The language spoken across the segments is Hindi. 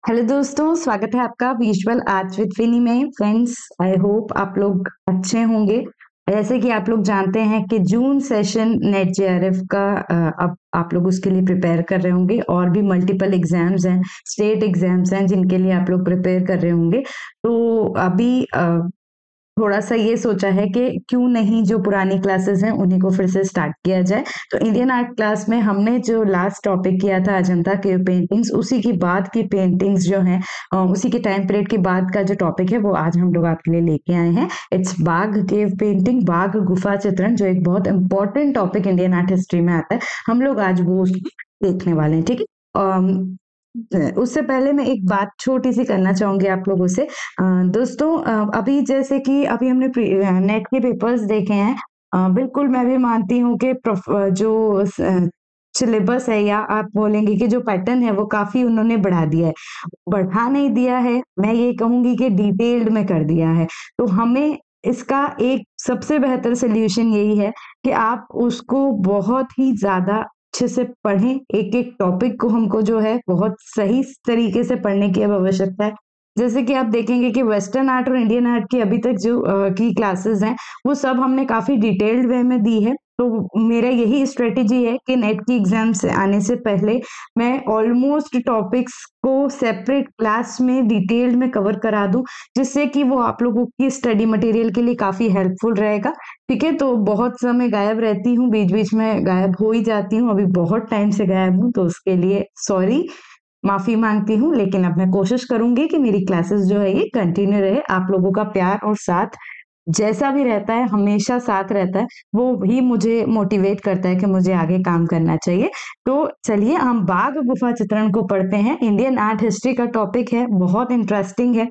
हेलो दोस्तों, स्वागत है आपका विजुअल आर्ट्स विद विनी में। फ्रेंड्स, आई होप आप लोग अच्छे होंगे। जैसे कि आप लोग जानते हैं कि जून सेशन नेट जेआरएफ का अब आप लोग उसके लिए प्रिपेयर कर रहे होंगे और भी मल्टीपल एग्जाम्स हैं, स्टेट एग्जाम्स हैं जिनके लिए आप लोग प्रिपेयर कर रहे होंगे। तो अभी थोड़ा सा ये सोचा है कि क्यों नहीं जो पुरानी क्लासेस हैं उन्हीं को फिर से स्टार्ट किया जाए। तो इंडियन आर्ट क्लास में हमने जो लास्ट टॉपिक किया था अजंता केव पेंटिंग्स, उसी की बाद की पेंटिंग्स जो हैं उसी के टाइम पीरियड के बाद का जो टॉपिक है वो आज हम लोग आपके लिए लेके आए हैं। इट्स बाघ केव पेंटिंग, बाघ गुफा चित्रण, जो एक बहुत important topic Indian art history में आता है। हम लोग आज वो देखने वाले हैं, ठीक है। उससे पहले मैं एक बात छोटी सी करना चाहूंगी आप लोगों से। दोस्तों, अभी जैसे कि अभी हमने नेट के पेपर्स देखे हैं। बिल्कुल मैं भी मानती हूँ कि जो सिलेबस है, या आप बोलेंगे कि जो पैटर्न है वो काफी उन्होंने बढ़ा दिया है। बढ़ा नहीं दिया है, मैं ये कहूंगी कि डिटेल्ड में कर दिया है। तो हमें इसका एक सबसे बेहतर सोल्यूशन यही है कि आप उसको बहुत ही ज्यादा अच्छे से पढ़ें। एक एक टॉपिक को हमको जो है बहुत सही तरीके से पढ़ने की अब आवश्यकता है। जैसे कि आप देखेंगे कि वेस्टर्न आर्ट और इंडियन आर्ट की अभी तक जो की क्लासेस हैं वो सब हमने काफी डिटेल्ड वे में दी है। तो मेरा यही स्ट्रेटेजी है कि नेट की एग्जाम से आने से पहले मैं ऑलमोस्ट टॉपिक्स को सेपरेट क्लास में डिटेल्ड में कवर करा दूं, जिससे कि वो आप लोगों की स्टडी मटेरियल के लिए काफी हेल्पफुल रहेगा। ठीक है, तो बहुत समय गायब रहती हूँ, बीच बीच में गायब हो ही जाती हूँ, अभी बहुत टाइम से गायब हूँ, तो उसके लिए सॉरी, माफी मांगती हूँ। लेकिन अब मैं कोशिश करूंगी कि मेरी क्लासेस जो है ये कंटिन्यू रहे। आप लोगों का प्यार और साथ जैसा भी रहता है, हमेशा साथ रहता है, वो भी मुझे मोटिवेट करता है कि मुझे आगे काम करना चाहिए। तो चलिए हम बाघ गुफा चित्रण को पढ़ते हैं। इंडियन आर्ट हिस्ट्री का टॉपिक है, बहुत इंटरेस्टिंग है।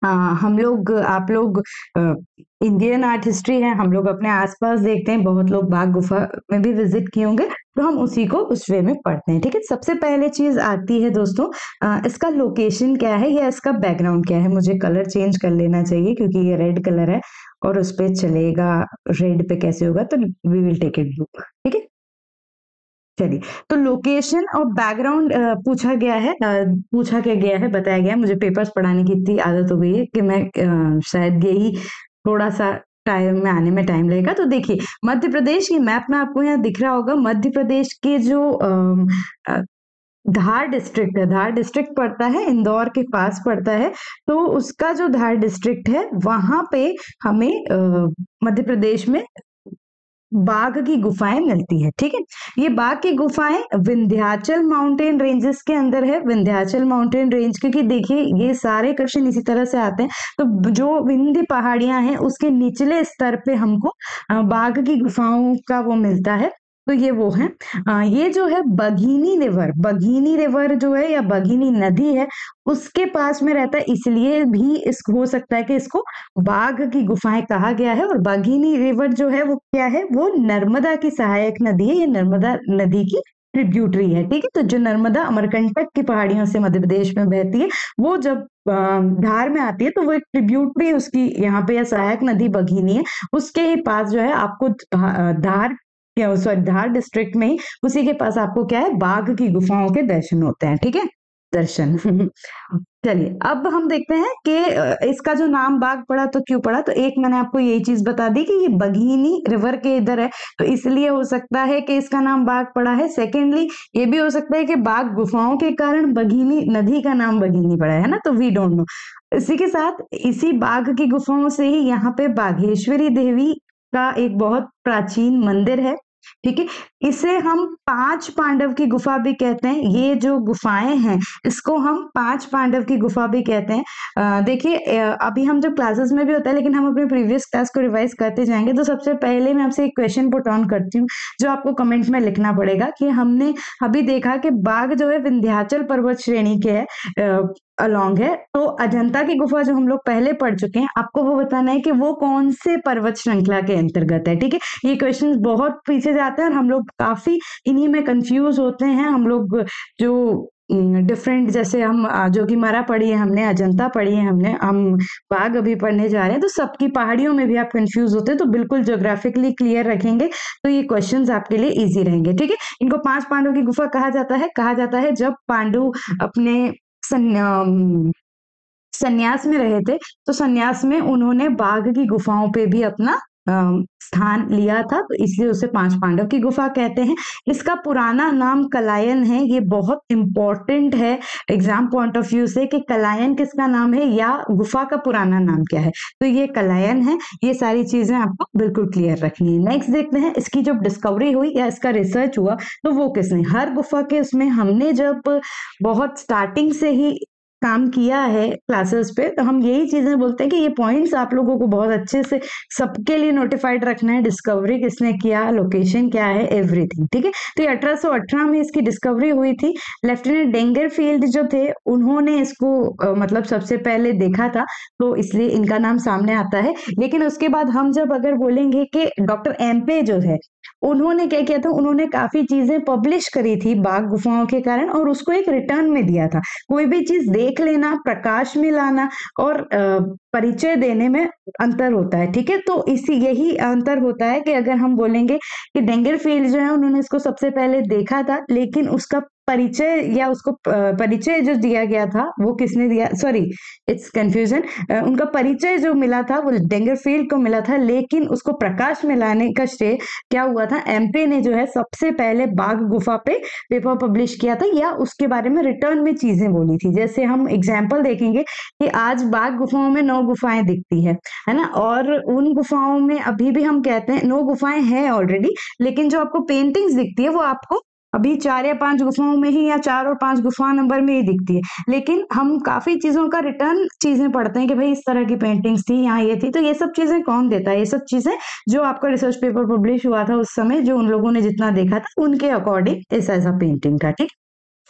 हम लोग आप लोग इंडियन आर्ट हिस्ट्री है, हम लोग अपने आसपास देखते हैं, बहुत लोग बाघ गुफा में भी विजिट किए होंगे, तो हम उसी को उस वे में पढ़ते हैं। ठीक है, सबसे पहले चीज आती है दोस्तों, इसका लोकेशन क्या है या इसका बैकग्राउंड क्या है। मुझे कलर चेंज कर लेना चाहिए क्योंकि ये रेड कलर है और उस पे चलेगा, रेड पे कैसे होगा, तो we will take it blue. ठीक है, चलिए। तो लोकेशन और बैकग्राउंड पूछा गया है, पूछा क्या गया है, बताया गया है। मुझे पेपर्स पढ़ाने की इतनी आदत हो गई है कि मैं शायद यही थोड़ा सा टाइम में आने में टाइम लगेगा। तो देखिए, मध्य प्रदेश की मैप में आपको यहाँ दिख रहा होगा, मध्य प्रदेश के जो अ, धार डिस्ट्रिक्ट है, धार डिस्ट्रिक्ट पड़ता है, इंदौर के पास पड़ता है। तो उसका जो धार डिस्ट्रिक्ट है वहां पे हमें मध्य प्रदेश में बाघ की गुफाएं मिलती है। ठीक है, ये बाघ की गुफाएं विंध्याचल माउंटेन रेंजेस के अंदर है। विंध्याचल माउंटेन रेंज, क्योंकि देखिए ये सारे क्वेश्चन इसी तरह से आते हैं। तो जो विंध्य पहाड़ियां हैं उसके निचले स्तर पे हमको बाघ की गुफाओं का वो मिलता है। तो ये वो है। ये जो है बघीनी रिवर, बघीनी रिवर जो है या बघीनी नदी है, उसके पास में रहता है, इसलिए भी इस हो सकता है कि इसको बाघ की गुफाएं कहा गया है। और बाघीनी रिवर जो है वो क्या है, वो नर्मदा की सहायक नदी है, ये नर्मदा नदी की ट्रिब्यूटरी है। ठीक है, तो जो नर्मदा अमरकंटक की पहाड़ियों से मध्य प्रदेश में बहती है, वो जब धार में आती है तो वो एक ट्रिब्यूटरी उसकी यहाँ पे, या सहायक नदी बघीनी है, उसके ही पास जो है आपको धार, सॉरी धार डिस्ट्रिक्ट में ही उसी के पास आपको क्या है, बाघ की गुफाओं के दर्शन होते हैं। ठीक है, दर्शन चलिए अब हम देखते हैं कि इसका जो नाम बाघ पड़ा तो क्यों पड़ा। तो एक मैंने आपको यही चीज बता दी कि ये बघीनी रिवर के इधर है, तो इसलिए हो सकता है कि इसका नाम बाघ पड़ा है। सेकेंडली, ये भी हो सकता है कि बाघ गुफाओं के कारण बघीनी नदी का नाम बघीनी पड़ा है ना, तो वी डोंट नो। इसी के साथ इसी बाघ की गुफाओं से ही यहाँ पे बाघेश्वरी देवी का एक बहुत प्राचीन मंदिर है। ठीक है, इसे हम पांच पांडव की गुफा भी कहते हैं। ये जो गुफाएं हैं इसको हम पांच पांडव की गुफा भी कहते हैं। देखिए, अभी हम जब क्लासेस में भी होता है, लेकिन हम अपने प्रीवियस क्लास को रिवाइज करते जाएंगे। तो सबसे पहले मैं आपसे एक क्वेश्चन पुट ऑन करती हूँ, जो आपको कमेंट में लिखना पड़ेगा कि हमने अभी देखा कि बाघ जो है विंध्याचल पर्वत श्रेणी के है, अलोंग है। तो अजंता की गुफा जो हम लोग पहले पढ़ चुके हैं, आपको वो बताना है कि वो कौन से पर्वत श्रृंखला के अंतर्गत है। ठीक है, ये क्वेश्चंस बहुत पीछे जाते हैं और हम लोग काफी इन्हीं में कंफ्यूज होते हैं। हम लोग जो डिफरेंट, जैसे हम जोगीमारा पढ़ी है हमने, अजंता पढ़ी है हमने, हम बाघ अभी पढ़ने जा रहे हैं, तो सबकी पहाड़ियों में भी आप कंफ्यूज होते हैं। तो बिल्कुल ज्योग्राफिकली क्लियर रखेंगे तो ये क्वेश्चंस आपके लिए इजी रहेंगे। ठीक है, इनको पांच पांडव की गुफा कहा जाता है। जब पांडु अपने संन्यास में रहे थे, तो संन्यास में उन्होंने बाघ की गुफाओं पे भी अपना स्थान लिया था, तो इसलिए उसे पांच पांडव की गुफा कहते हैं। इसका पुराना नाम कलायन है। ये बहुत इंपॉर्टेंट है एग्जाम पॉइंट ऑफ व्यू से कि कलायन किसका नाम है या गुफा का पुराना नाम क्या है। तो ये कलायन है। ये सारी चीजें आपको बिल्कुल क्लियर रखनी है। नेक्स्ट देखते हैं, इसकी जब डिस्कवरी हुई या इसका रिसर्च हुआ तो वो किसने। हर गुफा के उसमें हमने जब बहुत स्टार्टिंग से ही काम किया है क्लासेस पे, तो हम यही चीजें बोलते हैं कि ये पॉइंट्स आप लोगों को बहुत अच्छे से सबके लिए नोटिफाइड रखना है। डिस्कवरी किसने किया, लोकेशन क्या है, एवरीथिंग, ठीक है। तो 1818 में इसकी डिस्कवरी हुई थी। लेफ्टिनेंट डेंगरफील्ड जो थे उन्होंने इसको मतलब सबसे पहले देखा था, तो इसलिए इनका नाम सामने आता है। लेकिन उसके बाद हम जब अगर बोलेंगे कि डॉक्टर एम्पे जो है उन्होंने क्या किया था, उन्होंने काफी चीजें पब्लिश करी थी बाघ गुफाओं के कारण और उसको एक रिटर्न में दिया था। कोई भी चीज देख लेना, प्रकाश में लाना और परिचय देने में अंतर होता है, ठीक है। तो इसी यही अंतर होता है कि अगर हम बोलेंगे कि डेंगरफील्ड जो है उन्होंने इसको सबसे पहले देखा था, लेकिन उसका परिचय या उसको परिचय जो दिया गया था वो किसने दिया, सॉरी इट्स कंफ्यूजन, उनका परिचय जो मिला था वो डेंगरफील्ड को मिला था, लेकिन उसको प्रकाश में लाने का श्रेय क्या हुआ था, एम्पे ने जो है सबसे पहले बाघ गुफा पे पेपर पब्लिश किया था या उसके बारे में रिटर्न में चीजें बोली थी। जैसे हम एग्जाम्पल देखेंगे कि आज बाघ गुफाओं में 9 गुफाएं दिखती है ना, और उन गुफाओं में अभी भी हम कहते हैं 9 गुफाएं हैं ऑलरेडी, लेकिन जो आपको पेंटिंग्स दिखती है वो आपको अभी 4 या 5 गुफाओं में ही या 4 और 5 गुफा नंबर में ही दिखती है। लेकिन हम काफी चीजों का रिटर्न चीजें पढ़ते हैं कि भाई इस तरह की पेंटिंग्स थी, यहाँ ये थी। तो ये सब चीजें कौन देता है, ये सब चीजें जो आपका रिसर्च पेपर पब्लिश हुआ था उस समय, जो उन लोगों ने जितना देखा था उनके अकॉर्डिंग ऐसा पेंटिंग था, ठीक।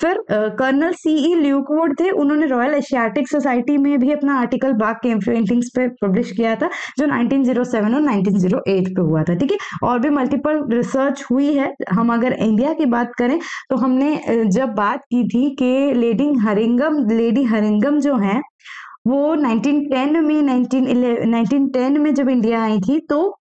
फिर कर्नल सीई ल्यूकवुड थे, उन्होंने रॉयल एशियाटिक सोसाइटी में भी अपना आर्टिकल बाघ के पेंटिंग्स पे पब्लिश किया था, जो 1907 और 1908 पे हुआ था, ठीक है। और भी मल्टीपल रिसर्च हुई है। हम अगर इंडिया की बात करें तो हमने जब बात की थी कि लेडी हरिंगम जो है वो 1910 में जब इंडिया आई थी तो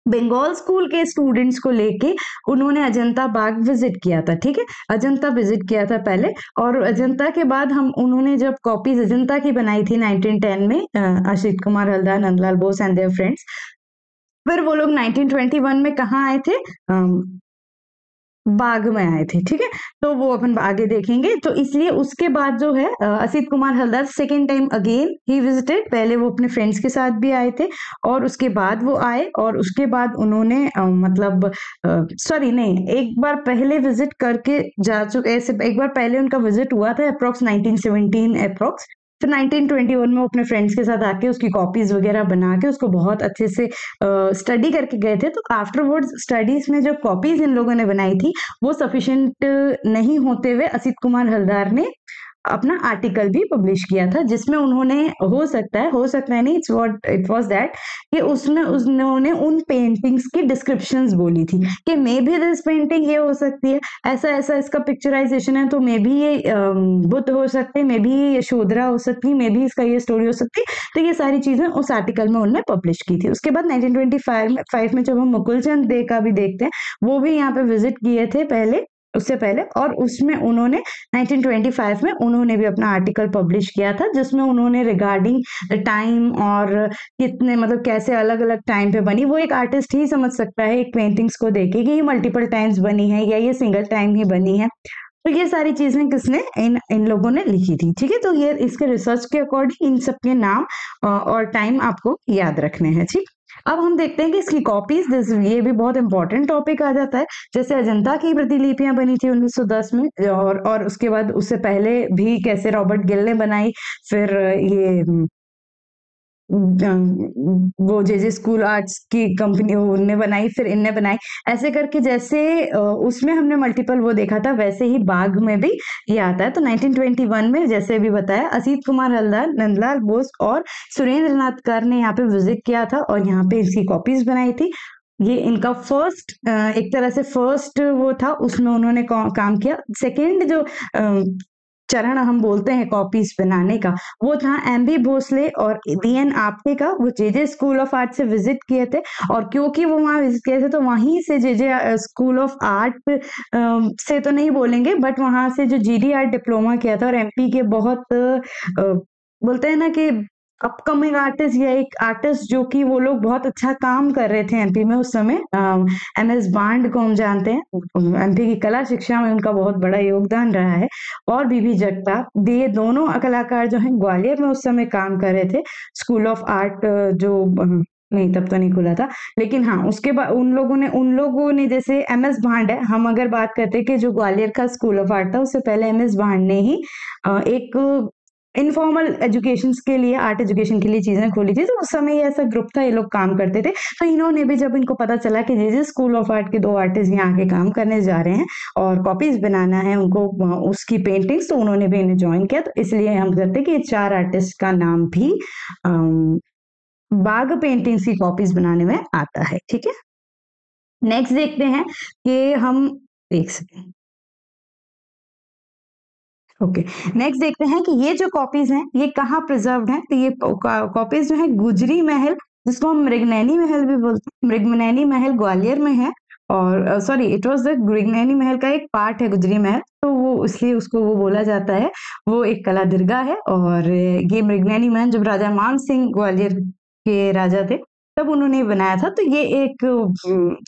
बंगाल स्कूल के स्टूडेंट्स को लेके उन्होंने अजंता बाग विजिट किया था, ठीक है। अजंता विजिट किया था पहले, और अजंता के बाद उन्होंने जब कॉपीज अजंता की बनाई थी 1910 में, Asit Kumar Haldar, Nandlal Bose and their friends. फिर वो लोग 1921 में कहाँ आए थे, बाग में आए थे, ठीक है। तो वो अपन आगे देखेंगे। तो इसलिए उसके बाद जो है Asit Kumar Haldar second time again he visited. पहले वो अपने फ्रेंड्स के साथ भी आए थे और उसके बाद वो आए, और उसके बाद उन्होंने मतलब सॉरी नहीं, एक बार पहले विजिट करके जा चुके, ऐसे एक बार पहले उनका विजिट हुआ था अप्रोक्स 1917 अप्रोक्स। फिर 1921 में वो अपने फ्रेंड्स के साथ आके उसकी कॉपीज वगैरह बना के उसको बहुत अच्छे से स्टडी करके गए थे। तो आफ्टरवर्ड्स स्टडीज में जो कॉपीज इन लोगों ने बनाई थी वो सफिशिएंट नहीं होते हुए असित कुमार हल्दार ने अपना आर्टिकल भी पब्लिश किया था, जिसमें उन्होंने हो सकता है नहीं, इट वाज दैट कि उसमें उन्होंने उन पेंटिंग्स की डिस्क्रिप्शंस बोली थी कि मे बी दिस पेंटिंग ये हो सकती है, ऐसा ऐसा इसका पिक्चराइजेशन है, तो मे बी ये बुद्ध हो सकते हैं, मे बी ये यशोधरा हो सकती है, मे बी इसका ये स्टोरी हो सकती है। तो ये सारी चीजें उस आर्टिकल में उन्होंने पब्लिश की थी। उसके बाद 1925 में जब हम मुकुलचंद दे का भी देखते हैं, वो भी यहाँ पे विजिट किए थे उससे पहले, और उसमें उन्होंने 1925 में उन्होंने भी अपना आर्टिकल पब्लिश किया था, जिसमें उन्होंने रिगार्डिंग टाइम और कितने मतलब कैसे अलग अलग टाइम पे बनी, वो एक आर्टिस्ट ही समझ सकता है एक पेंटिंग्स को देखे कि ये मल्टीपल टाइम्स बनी है या ये सिंगल टाइम ही बनी है। तो ये सारी चीजें किसने, इन लोगों ने लिखी थी, ठीक है। तो ये इसके रिसर्च के अकॉर्डिंग इन सबके नाम और टाइम आपको याद रखने हैं, ठीक। अब हम देखते हैं कि इसकी कॉपीज, ये भी बहुत इंपॉर्टेंट टॉपिक आ जाता है। जैसे अजंता की प्रतिलिपियां बनी थी 1910 में, और उसके बाद उससे पहले भी कैसे रॉबर्ट गिल ने बनाई, फिर ये वो जे स्कूल आर्ट्स की कंपनी उनने बनाई, फिर इनने बनाई, ऐसे करके जैसे उसमें हमने मल्टीपल वो देखा था, वैसे ही बाघ में भी ये आता है। तो 1921 में जैसे भी बताया, असित कुमार हल्दार, नंदलाल बोस और सुरेंद्र नाथ कर ने यहाँ पे विजिट किया था और यहाँ पे इसकी कॉपीज बनाई थी। ये इनका फर्स्ट एक तरह से फर्स्ट वो था, उसमें उन्होंने काम किया। सेकेंड जो चरण हम बोलते हैं कॉपीज बनाने का, वो था एमबी भोसले और डीएन आपटे का। वो जेजे स्कूल ऑफ आर्ट से विजिट किए थे, और क्योंकि वो वहाँ विजिट किए थे तो वहीं से जेजे स्कूल ऑफ आर्ट से तो नहीं बोलेंगे, बट वहां से जो जीडी आर्ट डिप्लोमा किया था, और एमपी के बहुत बोलते हैं ना कि अपकमिंग आर्टिस्ट या एक आर्टिस्ट जो कि वो लोग बहुत अच्छा काम कर रहे थे एमपी में उस समय, एमएस बांड को हम जानते हैं। एमपी की कला शिक्षा में उनका बहुत बड़ा योगदान रहा है। और बीबी जगताप, ये दोनों कलाकार जो हैं ग्वालियर में उस समय काम कर रहे थे। स्कूल ऑफ आर्ट जो नहीं, तब तो नहीं खुला था, लेकिन हाँ उसके बाद उन लोगों ने जैसे एमएस भांड है, हम अगर बात करते हैं कि जो ग्वालियर का स्कूल ऑफ आर्ट था उससे पहले एमएस भांड ने ही एक इनफॉर्मल एजुकेशन के लिए, आर्ट एजुकेशन के लिए चीजें खोली थी। तो उस समय ये ऐसा ग्रुप था, ये लोग काम करते थे। तो इन्होंने भी, जब इनको पता चला कि जेजे स्कूल ऑफ आर्ट के 2 आर्टिस्ट यहाँ आके काम करने जा रहे हैं और कॉपीज बनाना है उनको उसकी पेंटिंग्स, तो उन्होंने भी इन्हें ज्वाइन किया। तो इसलिए हम कहते हैं कि ये 4 आर्टिस्ट का नाम भी बाग पेंटिंग्स की कॉपीज बनाने में आता है। ठीक है, नेक्स्ट देखते हैं कि हम एक सेकेंड ओके, नेक्स्ट देखते हैं कि ये जो कॉपीज हैं ये कहाँ प्रिजर्व्ड हैं। तो ये कॉपीज जो है गुजरी महल, जिसको हम मृगनैनी महल भी बोलते हैं, मृगनैनी महल ग्वालियर में है। और sorry, it was the Mriganaini महल का एक पार्ट है गुजरी महल, तो वो इसलिए उसको वो बोला जाता है। वो एक कला दीर्घा है। और ये मृगनैनी महल जब राजा मान सिंह ग्वालियर के राजा थे तब उन्होंने बनाया था। तो ये एक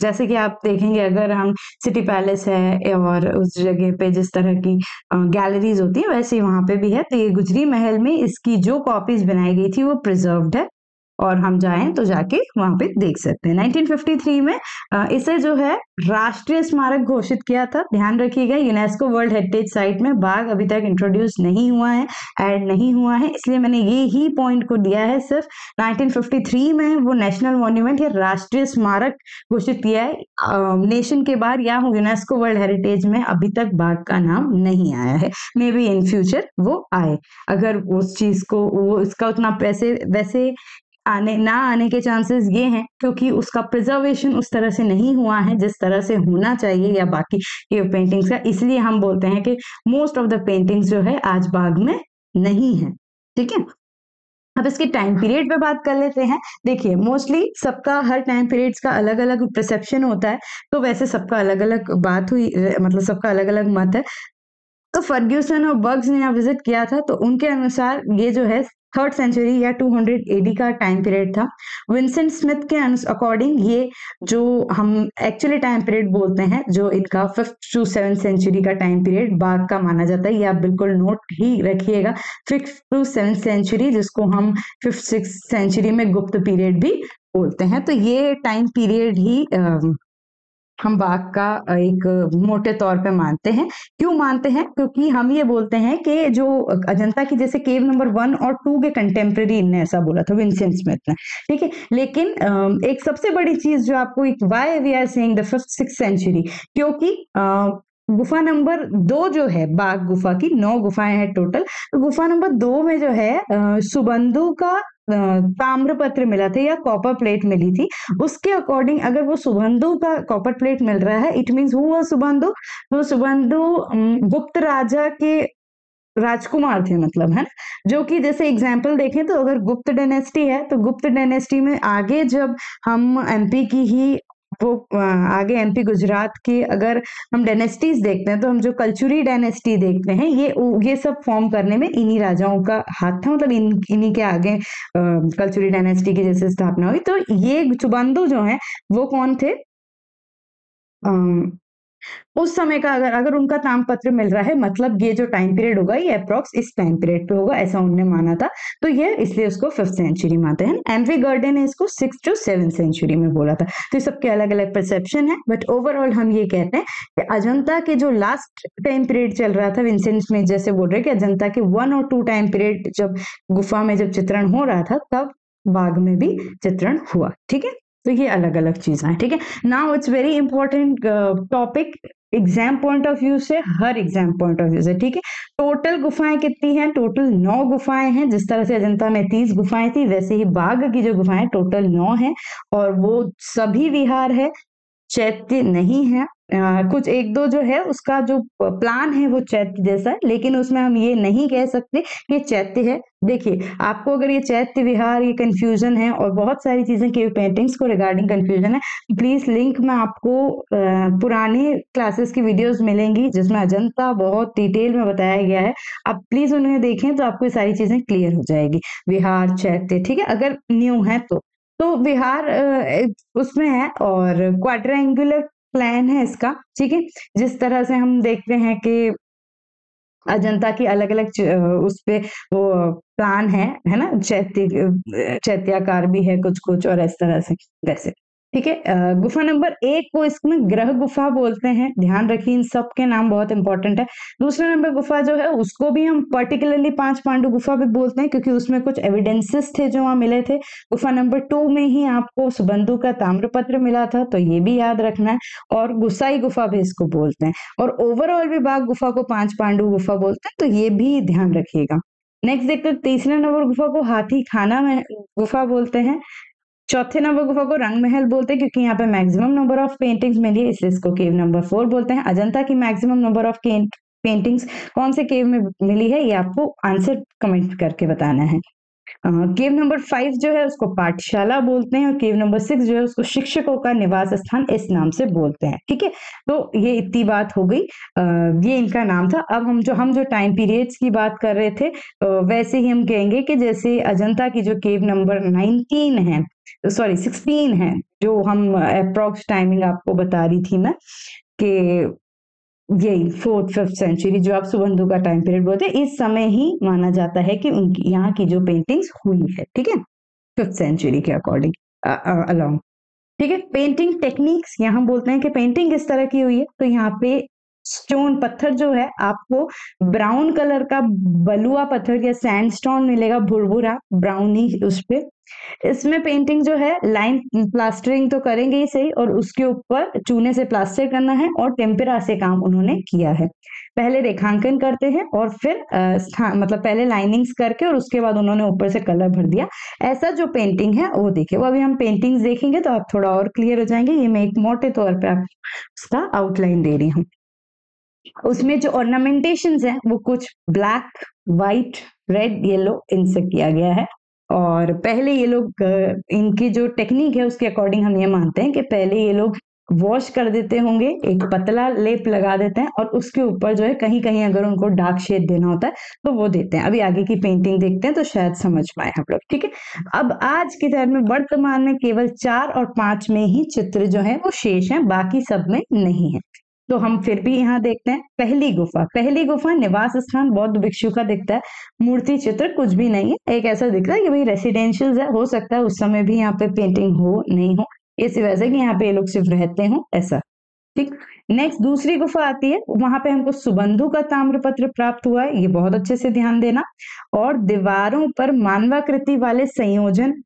जैसे कि आप देखेंगे, अगर हम सिटी पैलेस है और उस जगह पे जिस तरह की गैलरीज होती है वैसे ही वहां पे भी है। तो ये गुजरी महल में इसकी जो कॉपीज बनाई गई थी वो प्रिजर्व्ड है, और हम जाएं तो जाके वहां पे देख सकते हैं। 1953 में इसे जो है राष्ट्रीय स्मारक घोषित किया था। ध्यान रखिएगा, यूनेस्को वर्ल्ड हेरिटेज साइट में बाघ अभी तक इंट्रोड्यूस नहीं हुआ है, ऐड नहीं हुआ है, इसलिए मैंने ये ही पॉइंट को दिया है। सिर्फ 1953 में वो नेशनल मॉन्यूमेंट या राष्ट्रीय स्मारक घोषित किया है नेशन के बाहर, या यूनेस्को वर्ल्ड हेरिटेज में अभी तक बाघ का नाम नहीं आया है। मे बी इन फ्यूचर वो आए, अगर उस चीज को वो इसका उतना पैसे वैसे आने के चांसेस ये हैं, क्योंकि उसका प्रिजर्वेशन उस तरह से नहीं हुआ है जिस तरह से होना चाहिए या बाकी ये पेंटिंग्स का। इसलिए हम बोलते हैं कि मोस्ट ऑफ द पेंटिंग्स जो है आज बाग में नहीं है। ठीक है, अब इसके टाइम पीरियड पे बात कर लेते हैं। देखिए, मोस्टली सबका हर टाइम पीरियड्स का अलग अलग परसेप्शन होता है, तो वैसे सबका अलग अलग बात हुई, मतलब सबका अलग अलग मत है। तो फर्ग्यूसन और बग्स ने यहाँ विजिट किया था, तो उनके अनुसार ये जो है 3rd सेंचुरी या 200 एडी का टाइम पीरियड था। विंसेंट स्मिथ के अकॉर्डिंग ये जो हम एक्चुअली टाइम पीरियड बोलते हैं, जो इनका 5th to 7th सेंचुरी का टाइम पीरियड बाग का माना जाता है। ये आप बिल्कुल नोट ही रखिएगा, 5th to 7th सेंचुरी, जिसको हम 5th 6th सेंचुरी में गुप्त पीरियड भी बोलते हैं। तो ये टाइम पीरियड ही हम बाघ का एक मोटे तौर पे मानते हैं। क्यों मानते हैं? क्योंकि हम ये बोलते हैं कि जो अजंता की जैसे केव नंबर 1 और 2 के कंटेम्प्रेरी ने ऐसा बोला था विंसेंट स्मिथ ने, ठीक है। लेकिन एक सबसे बड़ी चीज जो आपको एक why we are saying the 5th 6th century, क्योंकि गुफा नंबर 2 जो है बाघ गुफा की 9 गुफाएं हैं टोटल। तो गुफा नंबर 2 में जो है सुबंधु का ताम्र पत्र मिला था या कॉपर प्लेट मिली थी। उसके अकॉर्डिंग अगर वो सुबंधु का कॉपर प्लेट मिल रहा है, इट मीन्स वो सुबंधु, तो सुबंधु गुप्त राजा के राजकुमार थे, मतलब है ना। जो कि जैसे एग्जाम्पल देखें तो अगर गुप्त डायनेस्टी है तो गुप्त डायनेस्टी में आगे जब हम एमपी की ही वो आगे एमपी गुजरात की अगर हम डायनेस्टीज देखते हैं तो हम जो कल्चुरी डायनेस्टी देखते हैं, ये सब फॉर्म करने में इन्हीं राजाओं का हाथ था, मतलब इन्हीं के आगे कल्चुरी डायनेस्टी की जैसे स्थापना हुई। तो ये सुबंधु जो है वो कौन थे? उस समय का अगर उनका ताम्रपत्र मिल रहा है, मतलब ये जो टाइम पीरियड होगा ये अप्रॉक्स इस टाइम पीरियड पे होगा, ऐसा उन्होंने माना था। तो ये इसलिए उसको 5th सेंचुरी मानते हैं। एमवी गार्डन ने इसको 6th to 7th सेंचुरी में बोला था। तो सबके अलग अलग परसेप्शन है, बट ओवरऑल हम ये कहते हैं कि अजंता के जो लास्ट टाइम पीरियड चल रहा था, विंसेंट स्मिथ जैसे बोल रहे कि अजंता के 1 और 2 टाइम पीरियड जब गुफा में जब चित्रण हो रहा था तब बाग में भी चित्रण हुआ, ठीक है। तो ये अलग अलग चीजें हैं, ठीक है। Now it's very important topic exam point of view से, हर एग्जाम पॉइंट ऑफ व्यू से, ठीक है। टोटल गुफाएं कितनी हैं? टोटल 9 गुफाएं हैं। जिस तरह से अजंता में 30 गुफाएं थी, वैसे ही बाघ की जो गुफाएं टोटल 9 है, और वो सभी विहार है, चैत्य नहीं है। कुछ एक दो जो है उसका जो प्लान है वो चैत्य जैसा है, लेकिन उसमें हम ये नहीं कह सकते कि चैत्य है। देखिए, आपको अगर ये चैत्य विहार ये कंफ्यूजन है और बहुत सारी चीजें केव पेंटिंग्स को रिगार्डिंग कंफ्यूजन है, प्लीज लिंक में आपको पुराने क्लासेस की वीडियोस मिलेंगी जिसमें अजंता बहुत डिटेल में बताया गया है। आप प्लीज उन्हें देखें तो आपको ये सारी चीजें क्लियर हो जाएगी। विहार, चैत्य, ठीक है, अगर न्यू है तो विहार उसमें है और क्वाड्रेंगुलर प्लान है इसका, ठीक है। जिस तरह से हम देखते हैं कि अजंता की अलग-अलग उस पे वो प्लान है ना? चैत्याकार भी है कुछ-कुछ और इस तरह से, वैसे। ठीक है? गुफा नंबर 1 को इसमें ग्रह गुफा बोलते हैं, ध्यान रखिए इन सब के नाम बहुत इम्पोर्टेंट है। दूसरा नंबर गुफा जो है उसको भी हम पर्टिकुलरली 5 पांडु गुफा भी बोलते हैं क्योंकि उसमें कुछ एविडेंसेस थे जो वहाँ मिले थे। गुफा नंबर 2 में ही आपको सुबंधु का ताम्रपत्र मिला था, तो ये भी याद रखना है और गुसाई गुफा भी इसको बोलते हैं। और ओवरऑल भी बाघ गुफा को 5 पांडु गुफा बोलते हैं, तो ये भी ध्यान रखिएगा। नेक्स्ट देखते हैं तीसरे नंबर गुफा को हाथी खाना में गुफा बोलते हैं। चौथे नंबर गुफा को रंग महल बोलते हैं क्योंकि यहाँ पे मैक्सिमम नंबर ऑफ पेंटिंग्स मिली है, इसलिए इसको केव नंबर 4 बोलते हैं। अजंता की मैक्सिमम नंबर ऑफ पेंटिंग्स कौन से केव में मिली है, ये आपको आंसर कमेंट करके बताना है। केव नंबर 5 जो है उसको पाठशाला बोलते हैं और केव नंबर 6 जो है उसको शिक्षकों का निवास स्थान इस नाम से बोलते हैं, ठीक है। तो ये इतनी बात हो गई, ये इनका नाम था। अब हम जो टाइम पीरियड्स की बात कर रहे थे, वैसे ही हम कहेंगे कि जैसे अजंता की जो केव नंबर 19 है, सॉरी 16 है, जो हम अप्रोक्स टाइमिंग आपको बता रही थी मैं कि यही 4th 5th सेंचुरी जो आप सुबंधु का टाइम पीरियड बोलते हैं, इस समय ही माना जाता है कि उनकी यहाँ की जो पेंटिंग्स हुई है, ठीक है, 5th सेंचुरी के अकॉर्डिंग अलोंग, ठीक है। पेंटिंग टेक्निक्स यहाँ बोलते हैं कि पेंटिंग किस तरह की हुई है, तो यहाँ पे स्टोन पत्थर जो है आपको ब्राउन कलर का बलुआ पत्थर या सैंडस्टोन मिलेगा, भुरभुरा ब्राउनी उस पे। इसमें पेंटिंग जो है लाइन प्लास्टरिंग तो करेंगे ही सही और उसके ऊपर चूने से प्लास्टर करना है और टेम्परा से काम उन्होंने किया है। पहले रेखांकन करते हैं और फिर मतलब पहले लाइनिंग्स करके और उसके बाद उन्होंने ऊपर से कलर भर दिया। ऐसा जो पेंटिंग है वो देखिए, वो अभी हम पेंटिंग्स देखेंगे तो आप थोड़ा और क्लियर हो जाएंगे। ये मैं एक मोटे तौर पे आप उसका आउटलाइन दे रही हूँ। उसमें जो ऑर्नामेंटेशन है वो कुछ ब्लैक, व्हाइट, रेड, येलो इनसे किया गया है। और पहले ये लोग इनकी जो टेक्निक है उसके अकॉर्डिंग हम ये मानते हैं कि पहले ये लोग वॉश कर देते होंगे, एक पतला लेप लगा देते हैं और उसके ऊपर जो है कहीं कहीं अगर उनको डार्क शेड देना होता है तो वो देते हैं। अभी आगे की पेंटिंग देखते हैं तो शायद समझ पाए हम लोग, ठीक है। अब आज के टाइम में वर्तमान में केवल 4 और 5 में ही चित्र जो है वो शेष है, बाकी सब में नहीं है। तो हम फिर भी यहाँ देखते हैं पहली गुफा निवास स्थान बौद्ध भिक्षु का दिखता है, मूर्ति चित्र कुछ भी नहीं है। एक ऐसा दिख रहा है कि भाई रेसिडेंशियल है, हो सकता है उस समय भी यहाँ पे पेंटिंग हो नहीं हो, इस वजह से कि यहाँ पे ये लोग सिर्फ रहते हो ऐसा, ठीक। नेक्स्ट दूसरी गुफा आती है, वहां पे हमको सुबंधु का ताम्रपत्र प्राप्त हुआ है, ये बहुत अच्छे से ध्यान देना। और दीवारों पर मानवाकृति वाले संयोजन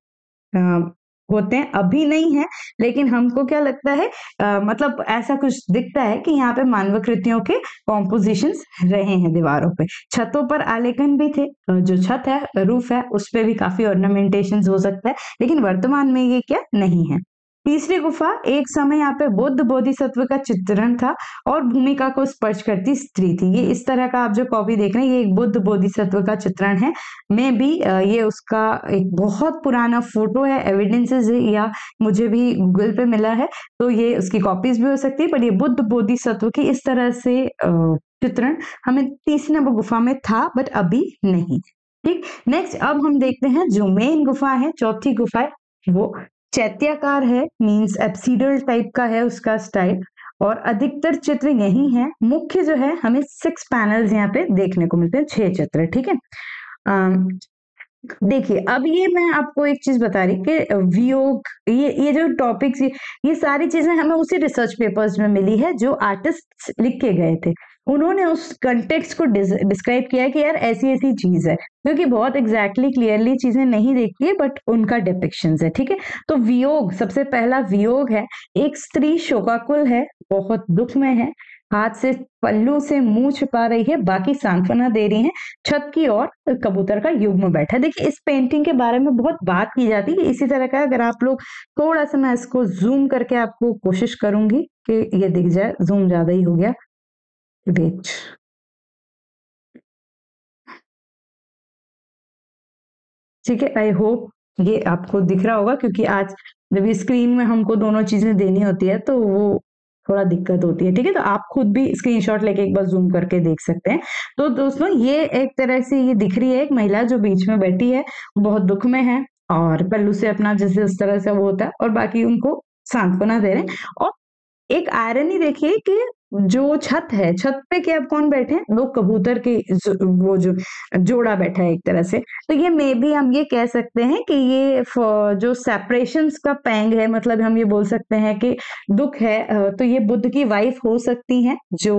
होते हैं, अभी नहीं है लेकिन हमको क्या लगता है, मतलब ऐसा कुछ दिखता है कि यहाँ पे मानवाकृतियों के कॉम्पोजिशंस रहे हैं दीवारों पे। छतों पर आलेखन भी थे, जो छत है रूफ है उस पे भी काफी ऑर्नामेंटेशन हो सकता है, लेकिन वर्तमान में ये क्या नहीं है। तीसरी गुफा, एक समय यहाँ पे बुद्ध बोधिसत्व का चित्रण था और भूमिका को स्पर्श करती स्त्री थी। ये इस तरह का आप जो कॉपी देख रहे हैं ये एक बुद्ध बोधिसत्व का चित्रण है, में भी ये उसका एक बहुत पुराना फोटो है, एविडेंसेस है, या मुझे भी गूगल पे मिला है, तो ये उसकी कॉपीज भी हो सकती है। पर ये बुद्ध बोधिसत्व की इस तरह से चित्रण हमें तीसरी नंबर गुफा में था बट अभी नहीं, ठीक। नेक्स्ट अब हम देखते हैं जो मेन गुफा है, चौथी गुफा है, वो चैत्याकार है, मींस एप्सिडल टाइप का है उसका स्टाइल, और अधिकतर चित्र यही है। मुख्य जो है हमें 6 पैनल्स यहाँ पे देखने को मिलते हैं, 6 चित्र, ठीक है। देखिए अब ये मैं आपको एक चीज बता रही कि वियोग, ये जो टॉपिक्स, ये सारी चीजें हमें उसी रिसर्च पेपर्स में मिली है जो आर्टिस्ट लिख के गए थे। उन्होंने उस कंटेक्स्ट को डिस्क्राइब किया है कि यार ऐसी ऐसी चीज है, क्योंकि बहुत एग्जैक्टली क्लियरली चीजें नहीं देखी है बट उनका डिपिक्शंस है, ठीक है। तो वियोग, सबसे पहला वियोग है, एक स्त्री शोकाकुल है, बहुत दुख में है, हाथ से पल्लू से मुंह छिपा रही है, बाकी सांत्वना दे रही है, छत की ओर कबूतर का युग्म बैठा है। देखिए इस पेंटिंग के बारे में बहुत बात की जाती है, इसी तरह का अगर आप लोग थोड़ा सा, मैं इसको जूम करके आपको कोशिश करूंगी कि ये दिख जाए, जूम ज्यादा ही हो गया, वेट, ठीक है, आई होप ये आपको दिख रहा होगा, क्योंकि आज जब ये स्क्रीन में हमको दोनों चीजें देनी होती है तो वो थोड़ा दिक्कत होती है, ठीक है। तो आप खुद भी स्क्रीनशॉट लेके एक बार जूम करके देख सकते हैं। तो दोस्तों ये एक तरह से ये दिख रही है एक महिला जो बीच में बैठी है, बहुत दुख में है, और पल्लू से अपना जैसे इस तरह से वो होता है, और बाकी उनको सांत्वना दे रहे हैं। और एक आयरनी देखिए कि जो छत है, छत पे क्या कौन बैठे हैं, दो कबूतर के वो जो जोड़ा बैठा है एक तरह से। तो ये मे बी हम ये कह सकते हैं कि ये जो सेपरेशंस का पैंग है, मतलब हम ये बोल सकते हैं कि दुख है, तो ये बुद्ध की वाइफ हो सकती हैं, जो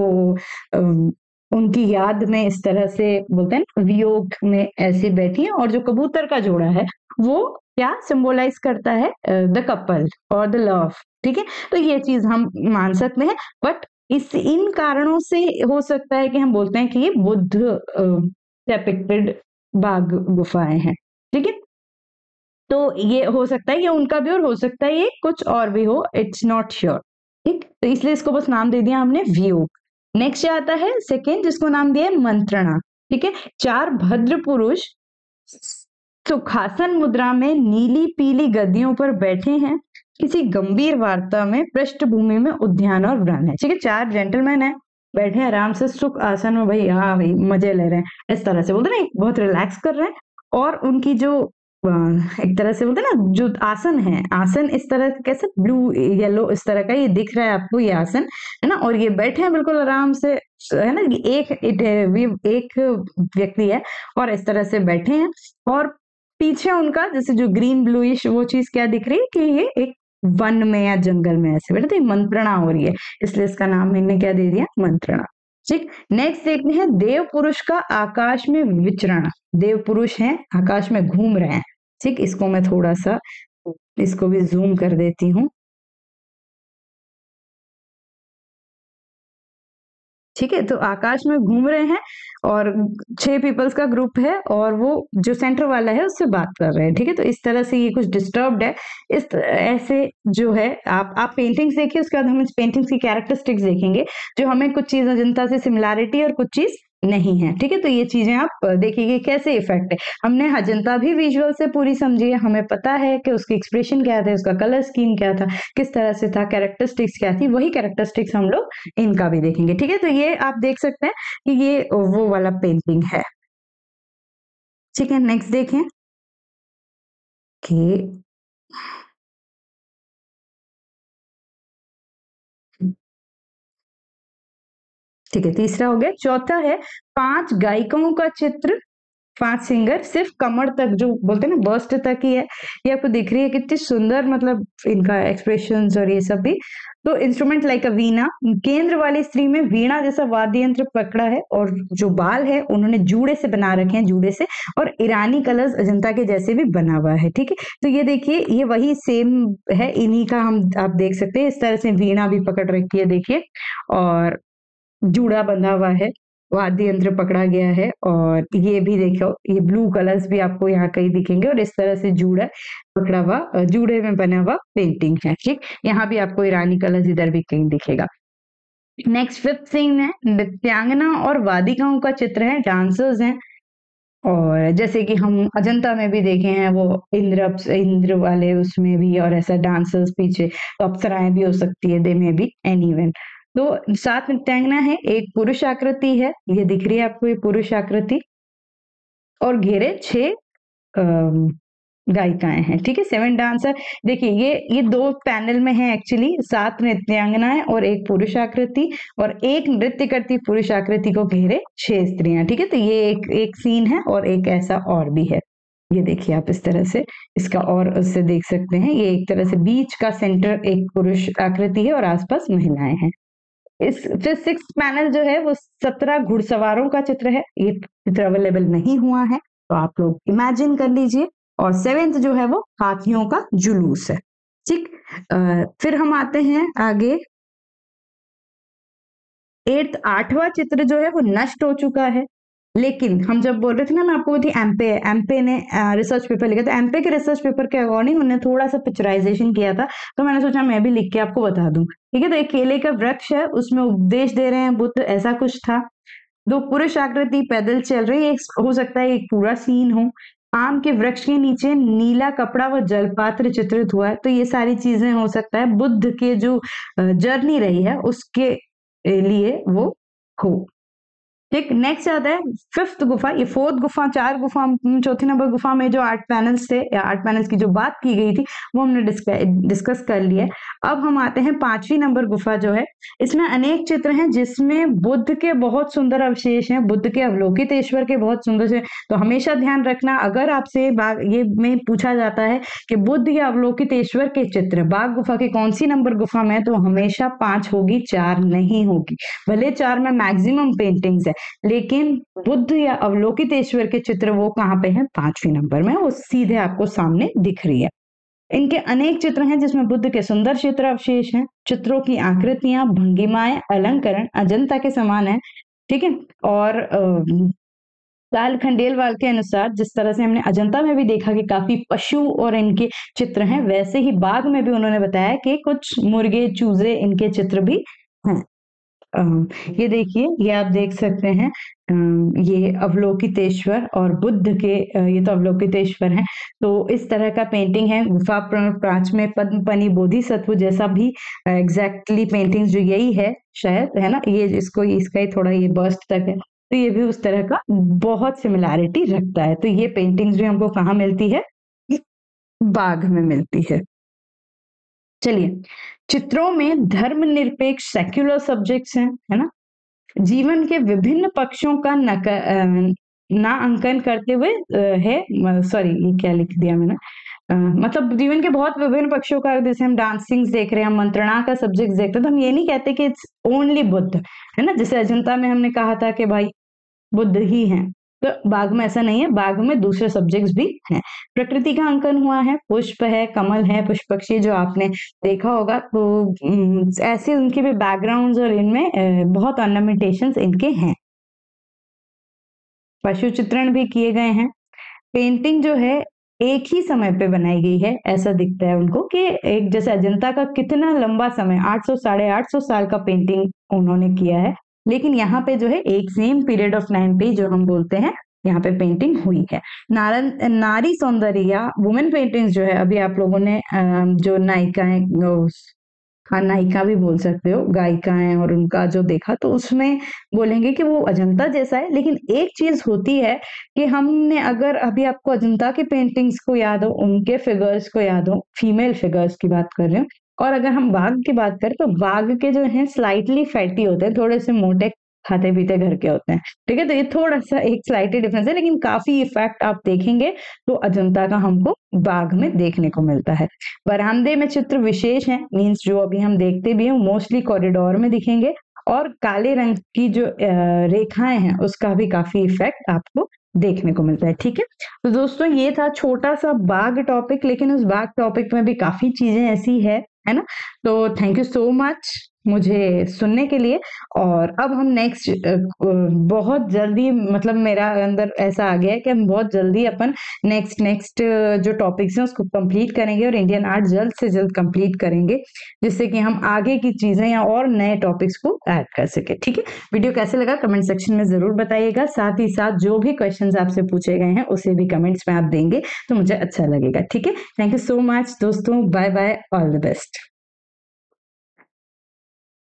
उनकी याद में इस तरह से बोलते हैं ना, वियोग में ऐसे बैठी है। और जो कबूतर का जोड़ा है वो क्या सिंबलाइज करता है, द कपल और द लव, ठीक है। तो ये चीज हम मान सकते हैं, बट इस इन कारणों से हो सकता है कि हम बोलते हैं कि ये बुद्ध डिपिक्टेड बाघ गुफाएं हैं, ठीक है। तो ये हो सकता है ये उनका भी, और हो सकता है ये कुछ और भी हो, इट्स नॉट श्योर, ठीक। तो इसलिए इसको बस नाम दे दिया हमने व्यू। नेक्स्ट आता है सेकेंड, जिसको नाम दिया है मंत्रणा, ठीक है। चार भद्र पुरुष सुखासन मुद्रा में नीली पीली गद्दियों पर बैठे हैं, किसी गंभीर वार्ता में, पृष्ठभूमि में उद्यान और वृक्ष है, ठीक है। चार जेंटलमैन है, बैठे आराम से सुख आसन में, भाई हाँ भाई मजे ले रहे हैं, इस तरह से बोलते ना, बहुत रिलैक्स कर रहे हैं। और उनकी जो एक तरह से बोलते हैं ना, जो आसन है, आसन इस तरह का, कैसे ब्लू येलो इस तरह का ये दिख रहा है आपको, ये आसन है ना। और ये बैठे हैं बिल्कुल आराम से, है ना। एक व्यक्ति है और इस तरह से बैठे हैं, और पीछे उनका जैसे जो ग्रीन ब्लूइश वो चीज क्या दिख रही है कि ये एक वन में या जंगल में ऐसे बैठे, तो ये मंत्रणा हो रही है, इसलिए इसका नाम मैंने क्या दे दिया, मंत्रणा, ठीक। नेक्स्ट देखते हैं देव पुरुष का आकाश में विचरण। देव पुरुष हैं, आकाश में घूम रहे हैं, ठीक। इसको मैं थोड़ा सा इसको भी जूम कर देती हूँ, ठीक है। तो आकाश में घूम रहे हैं और 6 पीपल्स का ग्रुप है, और वो जो सेंटर वाला है उससे बात कर रहे हैं, ठीक है। तो इस तरह से ये कुछ डिस्टर्ब्ड है, ऐसे जो है, आप पेंटिंग्स देखिए, उसके बाद हम इस पेंटिंग्स की कैरेक्टरिस्टिक्स देखेंगे, जो हमें कुछ चीज अजंता से सिमिलैरिटी और कुछ चीज नहीं है, ठीक है। तो ये चीजें आप देखिए कैसे इफेक्ट है। हमने अजंता भी विजुअल से पूरी समझी है, हमें पता है कि उसकी एक्सप्रेशन क्या थे, उसका कलर स्कीम क्या था, किस तरह से था, कैरेक्टरिस्टिक्स क्या थी, वही कैरेक्टरिस्टिक्स हम लोग इनका भी देखेंगे, ठीक है। तो ये आप देख सकते हैं कि ये वो वाला पेंटिंग है, ठीक है। नेक्स्ट देखें कि ठीक है, तीसरा हो गया। चौथा है 5 गायिकाओं का चित्र, 5 सिंगर, सिर्फ कमर तक, जो बोलते हैं ना बस्ट तक ही है। ये आपको दिख रही है कितनी सुंदर, मतलब इनका एक्सप्रेशंस और ये सब भी। तो इंस्ट्रूमेंट लाइक अ वीणा, केंद्र वाली स्त्री में वीणा जैसा वाद्य यंत्र पकड़ा है, और जो बाल है उन्होंने जूड़े से बना रखे हैं, जूड़े से, और ईरानी कलर्स अजंता के जैसे भी बना हुआ है, ठीक है। तो ये देखिए ये वही सेम है, इन्हीं का हम आप देख सकते हैं, इस तरह से वीणा भी पकड़ रखी है देखिए, और जूड़ा बंधा हुआ है, वाद्य यंत्र पकड़ा गया है, और ये भी देखो ये ब्लू कलर्स भी आपको यहाँ कहीं दिखेंगे, और इस तरह से जूड़ा पकड़ा हुआ, जूड़े में बना हुआ पेंटिंग है, ठीक। यहाँ भी आपको ईरानी कलर्स इधर भी कहीं दिखेगा। नेक्स्ट फिफ्थ सीन है नृत्यांगना और वादिकाओं का चित्र है, डांसर्स हैं, और जैसे कि हम अजंता में भी देखे हैं, वो इंद्र वाले उसमें भी, और ऐसा डांसर्स पीछे, तो अप्सराएं भी हो सकती है, दे में भी एनी इवेंट। तो 7 नृत्यांगना है, एक पुरुष आकृति है, ये दिख रही है आपको, ये पुरुष आकृति, और घेरे 6 गायिकाएं हैं, ठीक है। 7 डांसर, देखिए ये 2 पैनल में है एक्चुअली, 7 नृत्यांगनाएं और एक पुरुष आकृति, और एक नृत्य करती पुरुष आकृति को घेरे 6 स्त्रियां, ठीक है। तो ये एक सीन है, और एक ऐसा और भी है, ये देखिए आप इस तरह से इसका और उससे देख सकते हैं, ये एक तरह से बीच का सेंटर एक पुरुष आकृति है, और आसपास महिलाएं हैं। इस फिर 6th पैनल जो है वो 17 घुड़सवारों का चित्र है, ये चित्र अवेलेबल नहीं हुआ है, तो आप लोग इमेजिन कर लीजिए। और 7th जो है वो हाथियों का जुलूस है, ठीक। फिर हम आते हैं आगे 8th 8वां चित्र जो है वो नष्ट हो चुका है। लेकिन हम जब बोल रहे थे ना, मैं आपको बोली एमपे ने रिसर्च पेपर लिखा, तो एमपे के रिसर्च पेपर के अकॉर्डिंग उन्होंने थोड़ा सा पिक्चराइजेशन किया था, तो मैंने सोचा मैं भी लिख के आपको बता दूं। ठीक है, तो एक केले का वृक्ष है, उसमें उपदेश दे रहे हैं बुद्ध, ऐसा कुछ था। 2 पुरुष आकृति पैदल चल रही है, हो सकता है एक पूरा सीन हो। आम के वृक्ष के नीचे नीला कपड़ा व जलपात्र चित्रित हुआ है, तो ये सारी चीजें हो सकता है बुद्ध के जो जर्नी रही है उसके लिए वो हो। ठीक, नेक्स्ट आता है 5th गुफा। ये 4th गुफा, 4 गुफा, चौथी नंबर गुफा में जो 8 पैनल्स थे या 8 पैनल्स की जो बात की गई थी वो हमने डिस्कस कर लिया है। अब हम आते हैं 5वीं नंबर गुफा जो है, इसमें अनेक चित्र हैं जिसमें बुद्ध के बहुत सुंदर अवशेष हैं, बुद्ध के अवलोकित ईश्वर के बहुत सुंदर से। तो हमेशा ध्यान रखना, अगर आपसे ये में पूछा जाता है कि बुद्ध या अवलोकित ईश्वर के चित्र बाघ गुफा की कौन सी नंबर गुफा में है, तो हमेशा 5 होगी, 4 नहीं होगी। भले 4 में मैक्सिमम पेंटिंग्स है, लेकिन बुद्ध या अवलोकित ईश्वर के चित्र वो कहाँ पे है, 5वीं नंबर में, वो सीधे आपको सामने दिख रही है। इनके अनेक चित्र हैं जिसमें बुद्ध के सुंदर चित्र अवशेष हैं। चित्रों की आकृतियां, भंगिमाएं, अलंकरण अजंता के समान है। ठीक है, और लाल खंडेलवाल के अनुसार जिस तरह से हमने अजंता में भी देखा कि काफी पशु और इनके चित्र हैं, वैसे ही बाघ में भी उन्होंने बताया कि कुछ मुर्गे, चूजे, इनके चित्र भी हैं। ये देखिए, ये आप देख सकते हैं, ये अवलोकितेश्वर और बुद्ध के ये तो अवलोकितेश्वर हैं। तो इस तरह का पेंटिंग है। गुफा प्राच में पद्मपनी बोधिसत्व जैसा भी एग्जैक्टली पेंटिंग जो यही है शायद, है ना, ये इसको इसका ही थोड़ा ये बस्ट तक है, तो ये भी उस तरह का बहुत सिमिलैरिटी रखता है। तो ये पेंटिंग्स भी हमको कहाँ मिलती है, बाघ में मिलती है। चलिए, चित्रों में धर्मनिरपेक्ष सेक्युलर सब्जेक्ट्स हैं, है ना, जीवन के विभिन्न पक्षों का ना अंकन करते हुए है, सॉरी ये क्या लिख दिया मैंने, मतलब जीवन के बहुत विभिन्न पक्षों का, जैसे हम डांसिंग देख रहे हैं, हम मंत्रणा का सब्जेक्ट देख रहे हैं, तो हम ये नहीं कहते कि इट्स ओनली बुद्ध, है ना, जैसे अजंता में हमने कहा था कि भाई बुद्ध ही हैं, तो बाघ में ऐसा नहीं है, बाघ में दूसरे सब्जेक्ट्स भी हैं। प्रकृति का अंकन हुआ है, पुष्प है, कमल है, पुष्प पक्षी जो आपने देखा होगा, तो ऐसे उनके भी बैकग्राउंड्स और इनमें बहुत ऑर्नामेंटेशंस इनके हैं। पशु चित्रण भी किए गए हैं। पेंटिंग जो है एक ही समय पे बनाई गई है, ऐसा दिखता है उनको कि एक जैसे अजंता का कितना लंबा समय 800 850 साल का पेंटिंग उन्होंने किया है, लेकिन यहाँ पे जो है एक सेम पीरियड ऑफ टाइम पे जो हम बोलते हैं यहाँ पे पेंटिंग हुई है। नारी सौंदर्य वुमेन पेंटिंग्स जो है, अभी आप लोगों ने जो नायिकाएं, हाँ नायिका भी बोल सकते हो, गायिकाएं, और उनका जो देखा तो उसमें बोलेंगे कि वो अजंता जैसा है। लेकिन एक चीज होती है कि हमने, अगर अभी आपको अजंता की पेंटिंग्स को याद हो, उनके फिगर्स को याद हो, फीमेल फिगर्स की बात कर रहे हो, और अगर हम बाघ की बात करें तो बाघ के जो है स्लाइटली फैटी होते हैं, थोड़े से मोटे, खाते पीते घर के होते हैं। ठीक है, तो ये थोड़ा सा एक स्लाइटली डिफरेंस है, लेकिन काफी इफेक्ट आप देखेंगे तो अजंता का हमको बाघ में देखने को मिलता है। बरामदे में चित्र विशेष है, मीन्स जो अभी हम देखते भी हैं मोस्टली कॉरिडोर में दिखेंगे, और काले रंग की जो रेखाएं हैं उसका भी काफी इफेक्ट आपको देखने को मिलता है। ठीक है, तो दोस्तों ये था छोटा सा बाघ टॉपिक, लेकिन उस बाघ टॉपिक में भी काफी चीजें ऐसी है ना। तो थैंक यू सो मच मुझे सुनने के लिए। और अब हम नेक्स्ट बहुत जल्दी, मतलब मेरा अंदर ऐसा आ गया है कि हम बहुत जल्दी अपन नेक्स्ट जो टॉपिक्स हैं उसको कंप्लीट करेंगे, और इंडियन आर्ट जल्द से जल्द कंप्लीट करेंगे, जिससे कि हम आगे की चीजें या और नए टॉपिक्स को ऐड कर सके। ठीक है, वीडियो कैसे लगा कमेंट सेक्शन में जरूर बताइएगा। साथ ही साथ जो भी क्वेश्चंस आपसे पूछे गए हैं उसे भी कमेंट्स में आप देंगे तो मुझे अच्छा लगेगा। ठीक है, थैंक यू सो मच दोस्तों, bye bye, all the best.